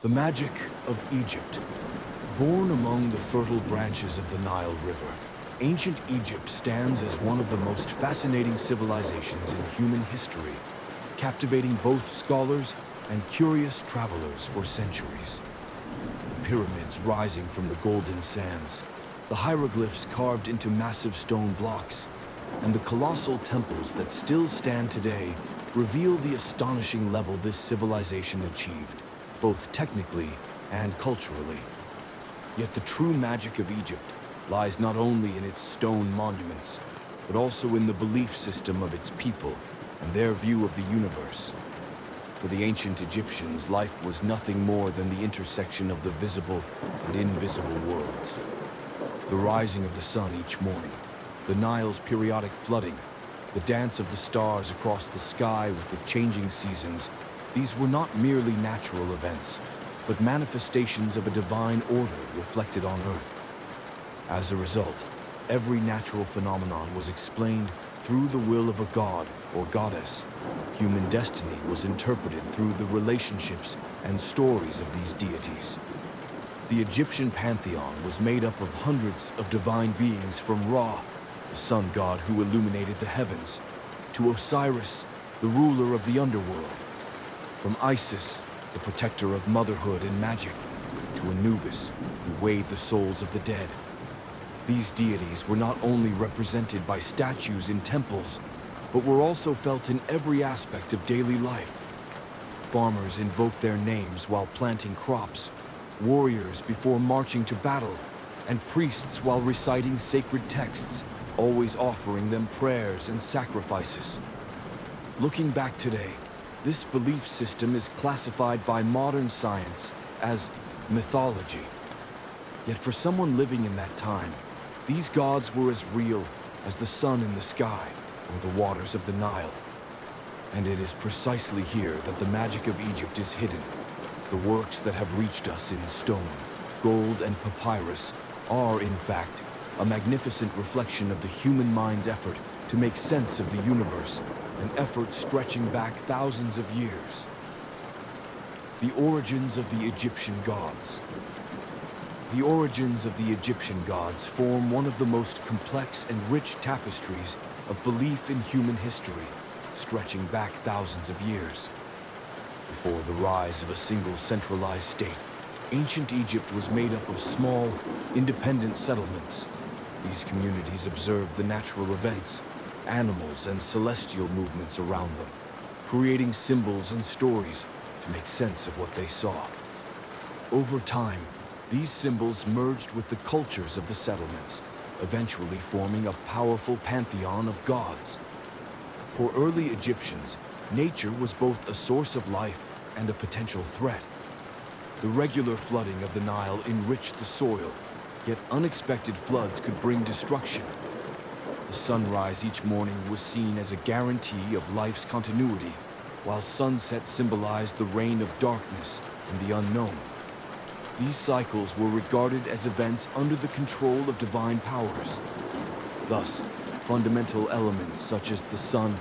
The magic of Egypt. Born among the fertile branches of the Nile River, ancient Egypt stands as one of the most fascinating civilizations in human history, captivating both scholars and curious travelers for centuries. The pyramids rising from the golden sands, the hieroglyphs carved into massive stone blocks, and the colossal temples that still stand today reveal the astonishing level this civilization achieved, both technically and culturally. Yet the true magic of Egypt lies not only in its stone monuments, but also in the belief system of its people and their view of the universe. For the ancient Egyptians, life was nothing more than the intersection of the visible and invisible worlds. The rising of the sun each morning, the Nile's periodic flooding, the dance of the stars across the sky with the changing seasons, these were not merely natural events, but manifestations of a divine order reflected on Earth. As a result, every natural phenomenon was explained through the will of a god or goddess. Human destiny was interpreted through the relationships and stories of these deities. The Egyptian pantheon was made up of hundreds of divine beings, from Ra, the sun god who illuminated the heavens, to Osiris, the ruler of the underworld, from Isis, the protector of motherhood and magic, to Anubis, who weighed the souls of the dead. These deities were not only represented by statues in temples, but were also felt in every aspect of daily life. Farmers invoked their names while planting crops, warriors before marching to battle, and priests while reciting sacred texts, always offering them prayers and sacrifices. Looking back today, this belief system is classified by modern science as mythology. Yet for someone living in that time, these gods were as real as the sun in the sky or the waters of the Nile. And it is precisely here that the magic of Egypt is hidden. The works that have reached us in stone, gold, and papyrus are, in fact, a magnificent reflection of the human mind's effort to make sense of the universe, an effort stretching back thousands of years. The origins of the Egyptian gods. The origins of the Egyptian gods form one of the most complex and rich tapestries of belief in human history, stretching back thousands of years. Before the rise of a single centralized state, ancient Egypt was made up of small, independent settlements. These communities observed the natural events, animals, and celestial movements around them, creating symbols and stories to make sense of what they saw. Over time, these symbols merged with the cultures of the settlements, eventually forming a powerful pantheon of gods. For early Egyptians, nature was both a source of life and a potential threat. The regular flooding of the Nile enriched the soil, yet unexpected floods could bring destruction. The sunrise each morning was seen as a guarantee of life's continuity, while sunset symbolized the reign of darkness and the unknown. These cycles were regarded as events under the control of divine powers. Thus, fundamental elements such as the sun,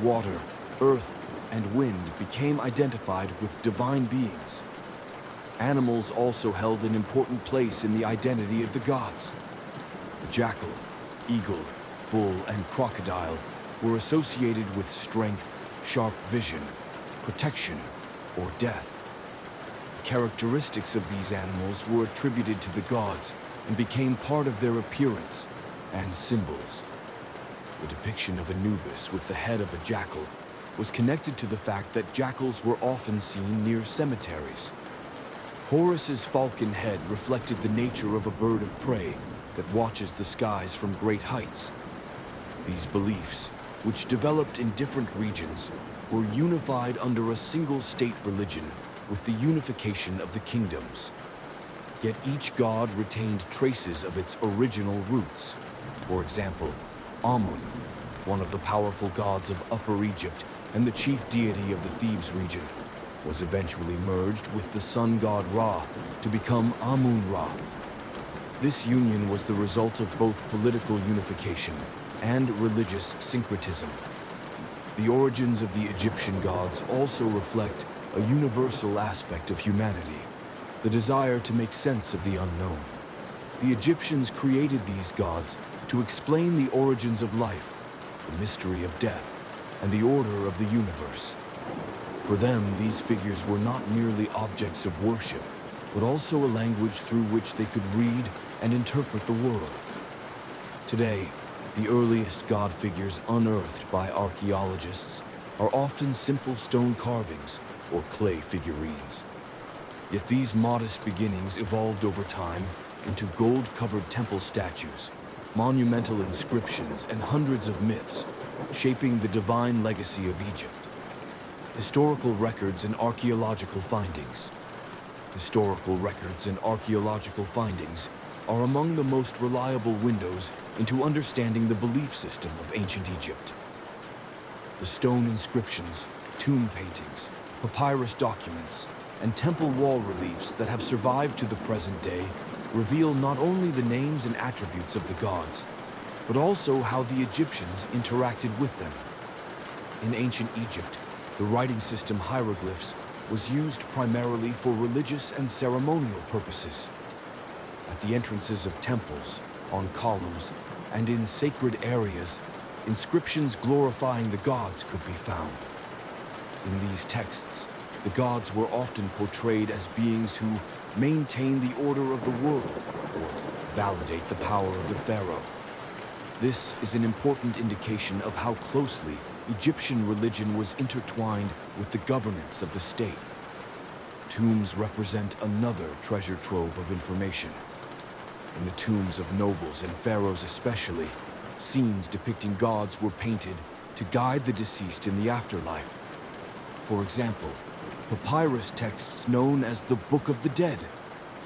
water, earth, and wind became identified with divine beings. Animals also held an important place in the identity of the gods. The jackal, eagle, bull, and crocodile were associated with strength, sharp vision, protection, or death. The characteristics of these animals were attributed to the gods and became part of their appearance and symbols. The depiction of Anubis with the head of a jackal was connected to the fact that jackals were often seen near cemeteries. Horus's falcon head reflected the nature of a bird of prey that watches the skies from great heights. These beliefs, which developed in different regions, were unified under a single state religion with the unification of the kingdoms. Yet each god retained traces of its original roots. For example, Amun, one of the powerful gods of Upper Egypt and the chief deity of the Thebes region, was eventually merged with the sun god Ra to become Amun-Ra. This union was the result of both political unification and religious syncretism. The origins of the Egyptian gods also reflect a universal aspect of humanity, the desire to make sense of the unknown. The Egyptians created these gods to explain the origins of life, the mystery of death, and the order of the universe. For them, these figures were not merely objects of worship, but also a language through which they could read and interpret the world. Today, the earliest god figures unearthed by archaeologists are often simple stone carvings or clay figurines. Yet these modest beginnings evolved over time into gold-covered temple statues, monumental inscriptions, and hundreds of myths, shaping the divine legacy of Egypt. Historical records and archaeological findings. Historical records and archaeological findings are among the most reliable windows into understanding the belief system of ancient Egypt. The stone inscriptions, tomb paintings, papyrus documents, and temple wall reliefs that have survived to the present day reveal not only the names and attributes of the gods, but also how the Egyptians interacted with them. In ancient Egypt, the writing system hieroglyphs was used primarily for religious and ceremonial purposes. At the entrances of temples, on columns, and in sacred areas, inscriptions glorifying the gods could be found. In these texts, the gods were often portrayed as beings who maintain the order of the world or validate the power of the pharaoh. This is an important indication of how closely Egyptian religion was intertwined with the governance of the state. Tombs represent another treasure trove of information. In the tombs of nobles and pharaohs especially, scenes depicting gods were painted to guide the deceased in the afterlife. For example, papyrus texts known as the Book of the Dead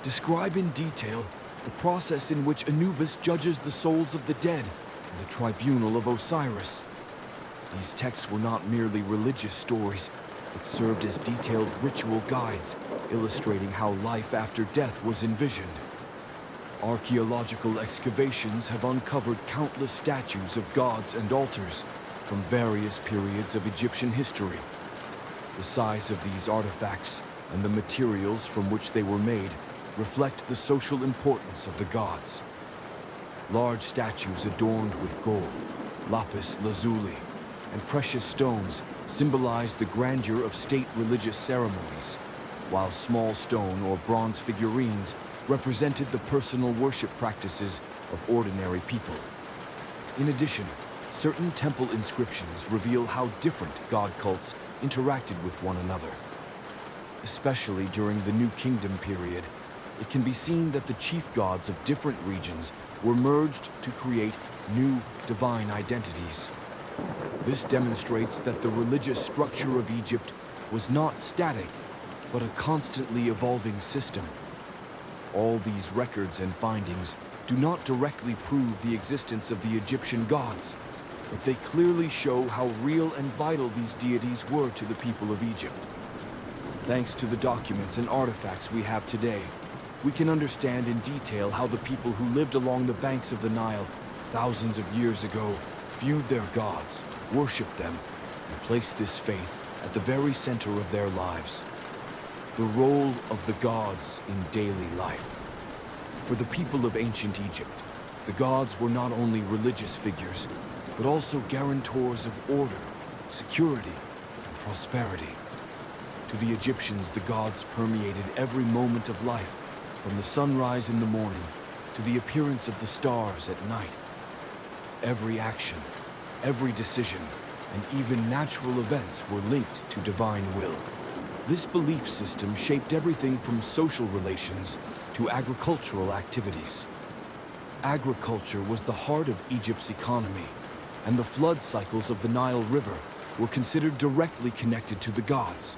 describe in detail the process in which Anubis judges the souls of the dead in the tribunal of Osiris. These texts were not merely religious stories, but served as detailed ritual guides, illustrating how life after death was envisioned. Archaeological excavations have uncovered countless statues of gods and altars from various periods of Egyptian history. The size of these artifacts and the materials from which they were made reflect the social importance of the gods. Large statues adorned with gold, lapis lazuli, and precious stones symbolize the grandeur of state religious ceremonies, while small stone or bronze figurines represented the personal worship practices of ordinary people. In addition, certain temple inscriptions reveal how different god cults interacted with one another. Especially during the New Kingdom period, it can be seen that the chief gods of different regions were merged to create new divine identities. This demonstrates that the religious structure of Egypt was not static, but a constantly evolving system. All these records and findings do not directly prove the existence of the Egyptian gods, but they clearly show how real and vital these deities were to the people of Egypt. Thanks to the documents and artifacts we have today, we can understand in detail how the people who lived along the banks of the Nile thousands of years ago viewed their gods, worshipped them, and placed this faith at the very center of their lives. The role of the gods in daily life. For the people of ancient Egypt, the gods were not only religious figures, but also guarantors of order, security, and prosperity. To the Egyptians, the gods permeated every moment of life, from the sunrise in the morning to the appearance of the stars at night. Every action, every decision, and even natural events were linked to divine will. This belief system shaped everything from social relations to agricultural activities. Agriculture was the heart of Egypt's economy, and the flood cycles of the Nile River were considered directly connected to the gods.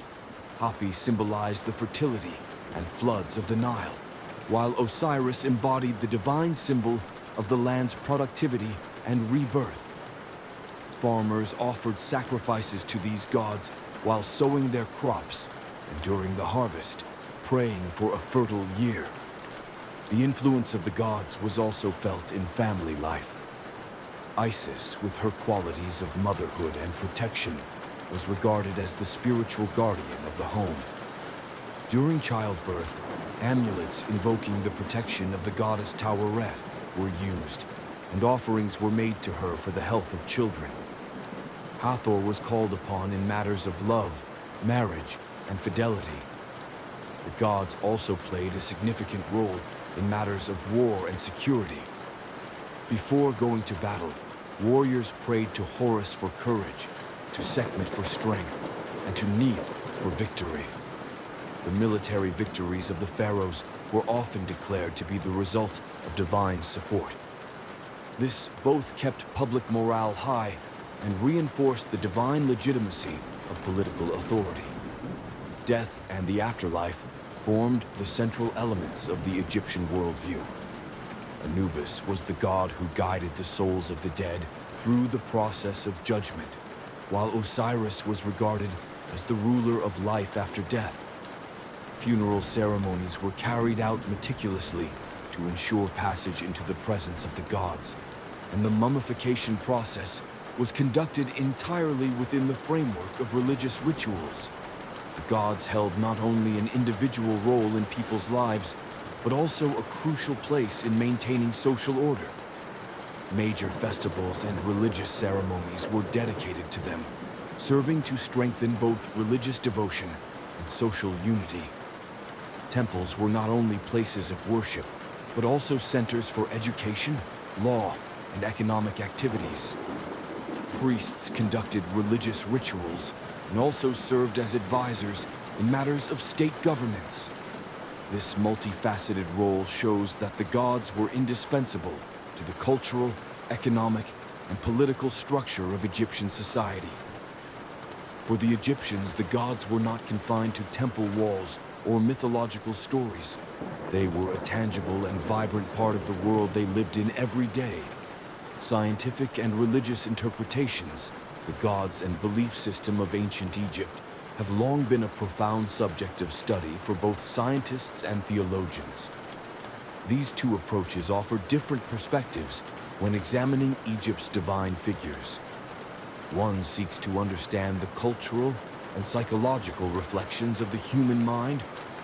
Hapi symbolized the fertility and floods of the Nile, while Osiris embodied the divine symbol of the land's productivity and rebirth. Farmers offered sacrifices to these gods while sowing their crops, and during the harvest, praying for a fertile year. The influence of the gods was also felt in family life. Isis, with her qualities of motherhood and protection, was regarded as the spiritual guardian of the home. During childbirth, Amulets invoking the protection of the goddess Taweret were used, and offerings were made to her for the health of children. Hathor was called upon in matters of love, marriage, and fidelity. The gods also played a significant role in matters of war and security. Before going to battle, warriors prayed to Horus for courage, to Sekhmet for strength, and to Neith for victory. The military victories of the pharaohs were often declared to be the result of divine support. This both kept public morale high and reinforced the divine legitimacy of political authority. Death and the afterlife formed the central elements of the Egyptian worldview. Anubis was the god who guided the souls of the dead through the process of judgment, while Osiris was regarded as the ruler of life after death. Funeral ceremonies were carried out meticulously to ensure passage into the presence of the gods, and the mummification process was conducted entirely within the framework of religious rituals. The gods held not only an individual role in people's lives, but also a crucial place in maintaining social order. Major festivals and religious ceremonies were dedicated to them, serving to strengthen both religious devotion and social unity. Temples were not only places of worship, but also centers for education, law, and economic activities. Priests conducted religious rituals and also served as advisors in matters of state governance. This multifaceted role shows that the gods were indispensable to the cultural, economic, and political structure of Egyptian society. For the Egyptians, the gods were not confined to temple walls or mythological stories. They were a tangible and vibrant part of the world they lived in every day. Scientific and religious interpretations, the gods and belief system of ancient Egypt, have long been a profound subject of study for both scientists and theologians. These two approaches offer different perspectives when examining Egypt's divine figures. One seeks to understand the cultural and psychological reflections of the human mind,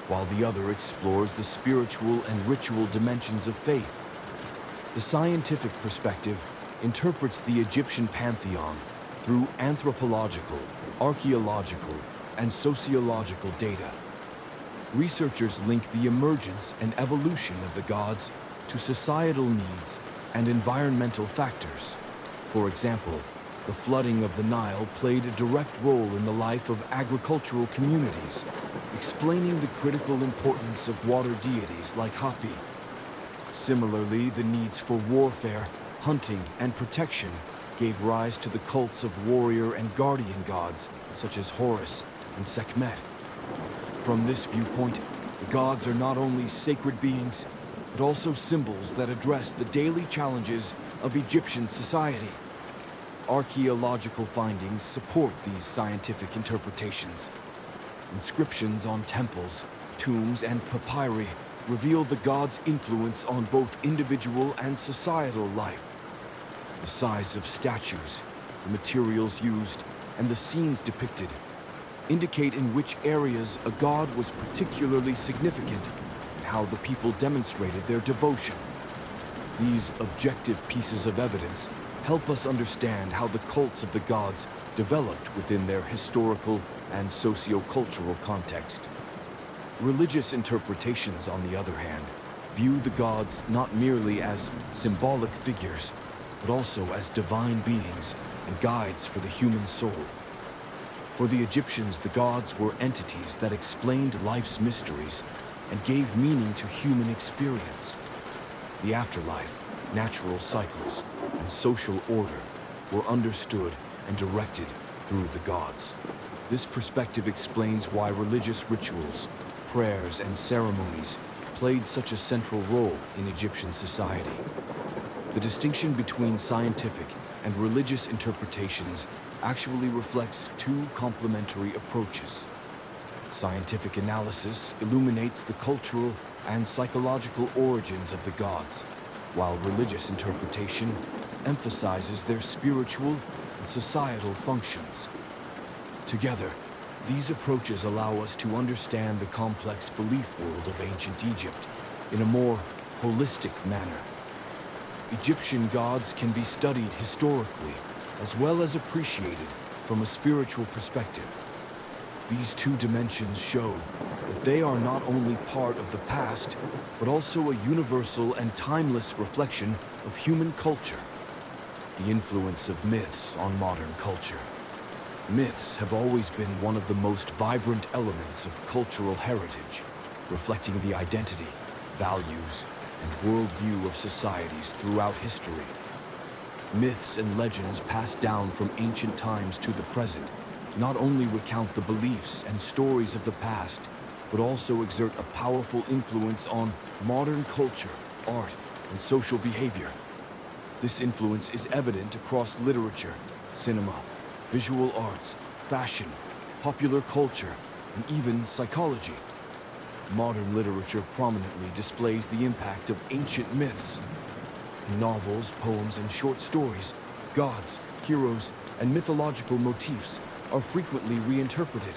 while the other explores the spiritual and ritual dimensions of faith. The scientific perspective interprets the Egyptian pantheon through anthropological, archaeological, and sociological data. Researchers link the emergence and evolution of the gods to societal needs and environmental factors. For example, the flooding of the Nile played a direct role in the life of agricultural communities, explaining the critical importance of water deities like Hapi. Similarly, the needs for warfare, hunting, and protection gave rise to the cults of warrior and guardian gods, such as Horus and Sekhmet. From this viewpoint, the gods are not only sacred beings, but also symbols that address the daily challenges of Egyptian society. Archaeological findings support these scientific interpretations. Inscriptions on temples, tombs, and papyri reveal the gods' influence on both individual and societal life. The size of statues, the materials used, and the scenes depicted indicate in which areas a god was particularly significant and how the people demonstrated their devotion. These objective pieces of evidence help us understand how the cults of the gods developed within their historical and socio-cultural context. Religious interpretations, on the other hand, view the gods not merely as symbolic figures, but also as divine beings and guides for the human soul. For the Egyptians, the gods were entities that explained life's mysteries and gave meaning to human experience. The afterlife, natural cycles, and social order were understood and directed through the gods. This perspective explains why religious rituals, prayers, and ceremonies played such a central role in Egyptian society. The distinction between scientific and religious interpretations actually reflects two complementary approaches. Scientific analysis illuminates the cultural and psychological origins of the gods, while religious interpretation emphasizes their spiritual and societal functions. Together, These approaches allow us to understand the complex belief world of ancient Egypt in a more holistic manner. Egyptian gods can be studied historically as well as appreciated from a spiritual perspective. These two dimensions show that they are not only part of the past, but also a universal and timeless reflection of human culture. The influence of myths on modern culture. Myths have always been one of the most vibrant elements of cultural heritage, reflecting the identity, values, and worldview of societies throughout history. Myths and legends passed down from ancient times to the present not only recount the beliefs and stories of the past, but also exert a powerful influence on modern culture, art, and social behavior. This influence is evident across literature, cinema, visual arts, fashion, popular culture, and even psychology. Modern literature prominently displays the impact of ancient myths. In novels, poems, and short stories, gods, heroes, and mythological motifs are frequently reinterpreted.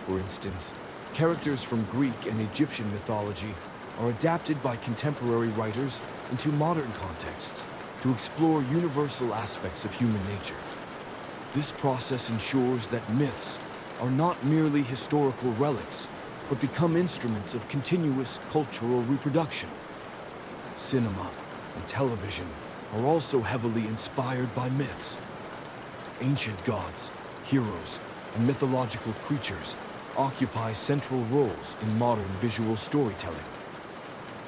For instance, characters from Greek and Egyptian mythology are adapted by contemporary writers into modern contexts to explore universal aspects of human nature. This process ensures that myths are not merely historical relics, but become instruments of continuous cultural reproduction. Cinema and television are also heavily inspired by myths. Ancient gods, heroes, and mythological creatures occupy central roles in modern visual storytelling.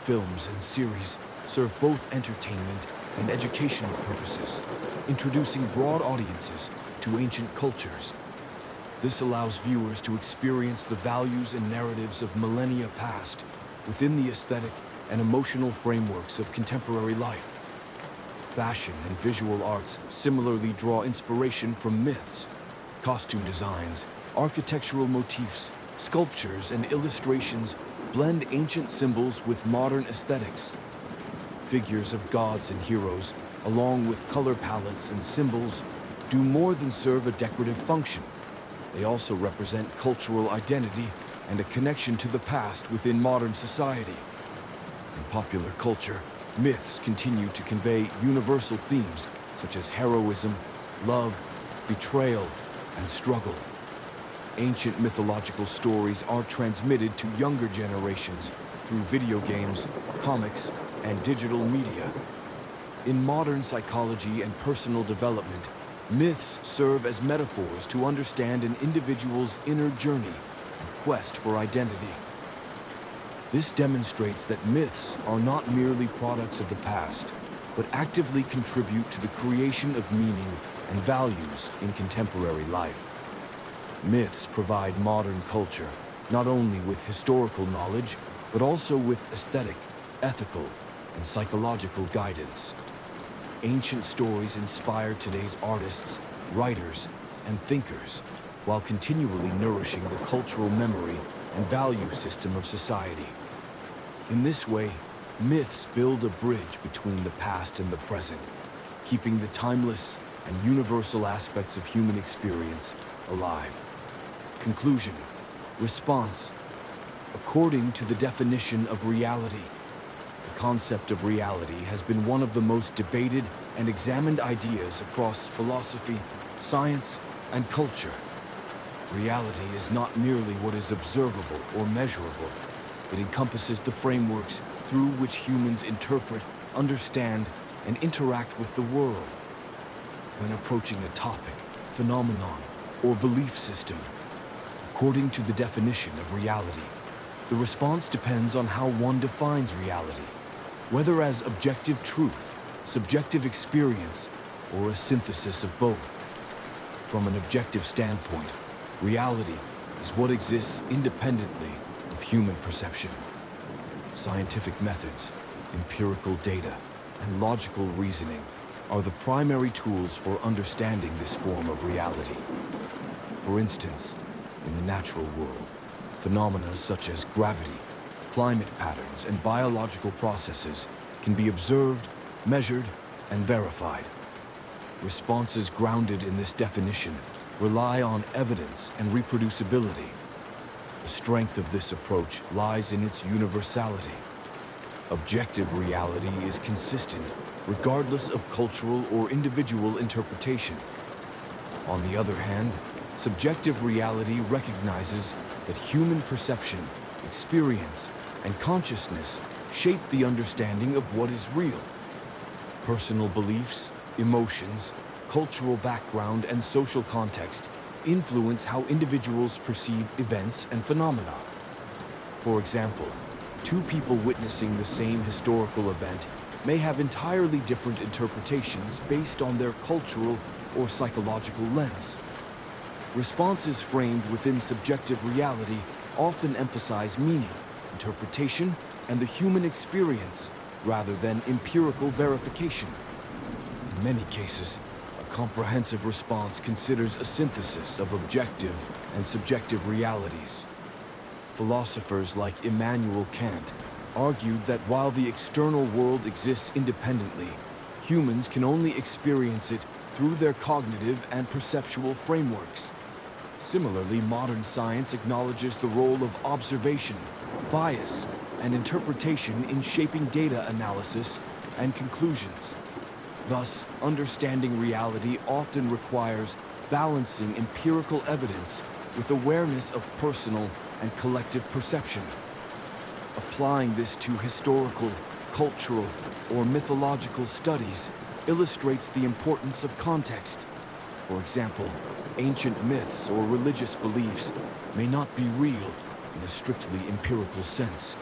Films and series serve both entertainment and educational purposes, introducing broad audiences to ancient cultures. This allows viewers to experience the values and narratives of millennia past within the aesthetic and emotional frameworks of contemporary life. Fashion and visual arts similarly draw inspiration from myths. Costume designs, architectural motifs, sculptures, and illustrations blend ancient symbols with modern aesthetics. Figures of gods and heroes, along with color palettes and symbols, do more than serve a decorative function. They also represent cultural identity and a connection to the past within modern society. In popular culture, myths continue to convey universal themes such as heroism, love, betrayal, and struggle. Ancient mythological stories are transmitted to younger generations through video games, comics, and digital media. In modern psychology and personal development, myths serve as metaphors to understand an individual's inner journey and quest for identity. This demonstrates that myths are not merely products of the past, but actively contribute to the creation of meaning and values in contemporary life. Myths provide modern culture not only with historical knowledge, but also with aesthetic, ethical, and psychological guidance. Ancient stories inspire today's artists, writers, and thinkers, while continually nourishing the cultural memory and value system of society. In this way, myths build a bridge between the past and the present, keeping the timeless and universal aspects of human experience alive. Conclusion. Response. According to the definition of reality, the concept of reality has been one of the most debated and examined ideas across philosophy, science, and culture. Reality is not merely what is observable or measurable. It encompasses the frameworks through which humans interpret, understand, and interact with the world. When approaching a topic, phenomenon, or belief system, according to the definition of reality, the response depends on how one defines reality, whether as objective truth, subjective experience, or a synthesis of both. From an objective standpoint, reality is what exists independently of human perception. Scientific methods, empirical data, and logical reasoning are the primary tools for understanding this form of reality. For instance, in the natural world, phenomena such as gravity, climate patterns, and biological processes can be observed, measured, and verified. Responses grounded in this definition rely on evidence and reproducibility. The strength of this approach lies in its universality. Objective reality is consistent, regardless of cultural or individual interpretation. On the other hand, subjective reality recognizes that human perception, experience, and consciousness shape the understanding of what is real. Personal beliefs, emotions, cultural background, and social context influence how individuals perceive events and phenomena. For example, two people witnessing the same historical event may have entirely different interpretations based on their cultural or psychological lens. Responses framed within subjective reality often emphasize meaning, interpretation, and the human experience rather than empirical verification. In many cases, a comprehensive response considers a synthesis of objective and subjective realities. Philosophers like Immanuel Kant argued that while the external world exists independently, humans can only experience it through their cognitive and perceptual frameworks. Similarly, modern science acknowledges the role of observation, bias, and interpretation in shaping data analysis and conclusions. Thus, understanding reality often requires balancing empirical evidence with awareness of personal and collective perception. Applying this to historical, cultural, or mythological studies illustrates the importance of context. For example, ancient myths or religious beliefs may not be real in a strictly empirical sense,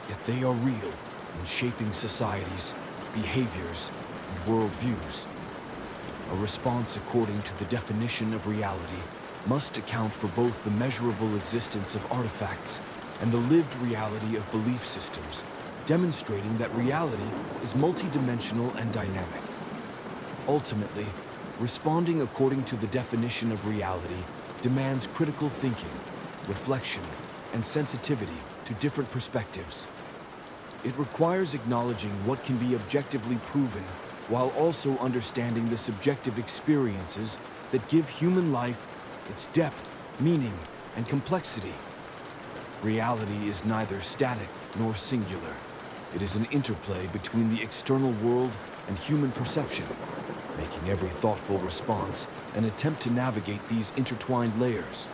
yet they are real in shaping societies, behaviors, and worldviews. A response according to the definition of reality must account for both the measurable existence of artifacts and the lived reality of belief systems, demonstrating that reality is multidimensional and dynamic. Ultimately, responding according to the definition of reality demands critical thinking, reflection, and sensitivity to different perspectives. It requires acknowledging what can be objectively proven while also understanding the subjective experiences that give human life its depth, meaning, and complexity. Reality is neither static nor singular. It is an interplay between the external world and human perception, making every thoughtful response an attempt to navigate these intertwined layers.